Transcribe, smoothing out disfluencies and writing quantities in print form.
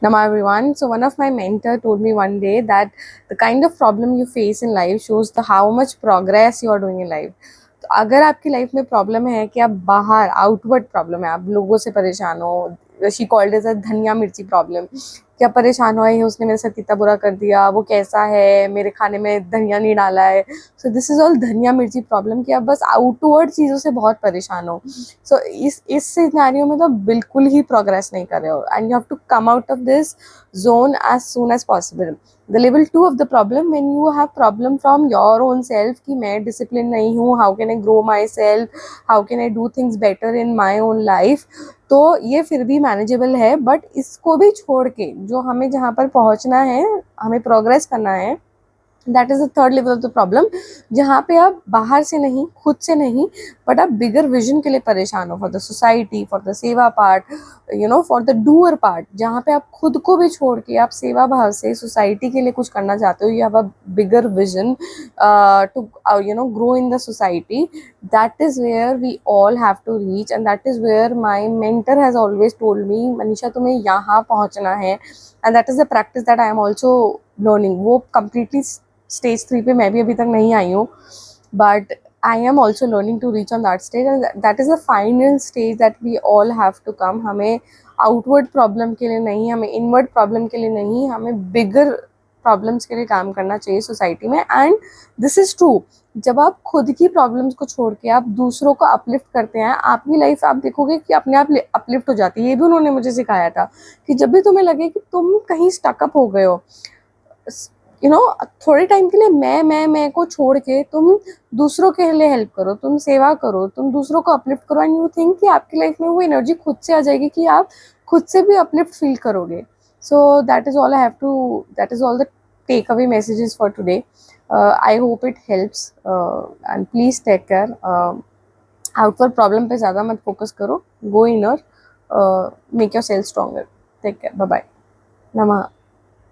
Nama everyone. So one of my mentor told me one day that the kind of problem you face in life shows the how much progress you are doing in life. तो अगर आपकी life में problem है कि आप बाहर outward problem है, आप लोगों से परेशान हो, शी कॉल्ड एज अ धनिया मिर्ची प्रॉब्लम, कि आप परेशान हो है उसने मेरे साथ कितना बुरा कर दिया, वो कैसा है, मेरे खाने में धनिया नहीं डाला है. सो दिस इज ऑल धनिया मिर्ची प्रॉब्लम कि आप बस आउटवर्ड चीज़ों से बहुत परेशान हो. सो इस सिनेरियो में तो बिल्कुल ही प्रोग्रेस नहीं कर रहे हो and you have to come out of this zone as soon as possible. The level 2 of the problem, when you have problem from your own self कि मैं discipline नहीं हूँ, how can I grow myself, how can I do things better in my own life, तो ये फिर भी manageable है. But इसको भी छोड़ के जो हमें जहाँ पर पहुँचना है, हमें प्रोग्रेस करना है, that is the third level of the problem, जहाँ पे आप बाहर से नहीं, खुद से नहीं, बट आप बिगर विजन के लिए परेशान हो, for the society, for the seva part, for the doer part, जहाँ पे आप खुद को भी छोड़ के आप सेवा भाव से सोसाइटी के लिए कुछ करना चाहते हो. You have a bigger vision to grow in the society. That is where we all have to reach and that is where my mentor has always told me, Manisha तुम्हें यहाँ पहुँचना है. And that is the practice that I am also learning. वो completely stage 3 पे मैं भी अभी तक नहीं आई हूँ, but I am also learning to reach on that stage and that is the final stage that we all have to come. हमें आउटवर्ड प्रॉब्लम के लिए नहीं, हमें इनवर्ड प्रॉब्लम के लिए नहीं, हमें बिगर प्रॉब्लम्स के लिए काम करना चाहिए सोसाइटी में. And this is true. जब आप खुद की प्रॉब्लम्स को छोड़ के आप दूसरों को अपलिफ्ट करते हैं, आपकी लाइफ आप देखोगे कि अपने आप अपलिफ्ट हो जाती है. ये भी उन्होंने मुझे सिखाया था कि जब भी तुम्हें लगे कि तुम कहीं स्टकअप हो गए हो, थोड़े टाइम के लिए मैं को छोड़ के तुम दूसरों के लिए हेल्प करो, तुम सेवा करो, तुम दूसरों को अपलिफ्ट करो एंड यू थिंक कि आपकी लाइफ में वो एनर्जी खुद से आ जाएगी कि आप खुद से भी अपलिफ्ट फील करोगे. So that is all the takeaway messages for today. I hope it helps and please take care. Outward problem पे ज़्यादा मत फोकस करो, go inner, make yourself stronger. Take care, bye bye, नमः.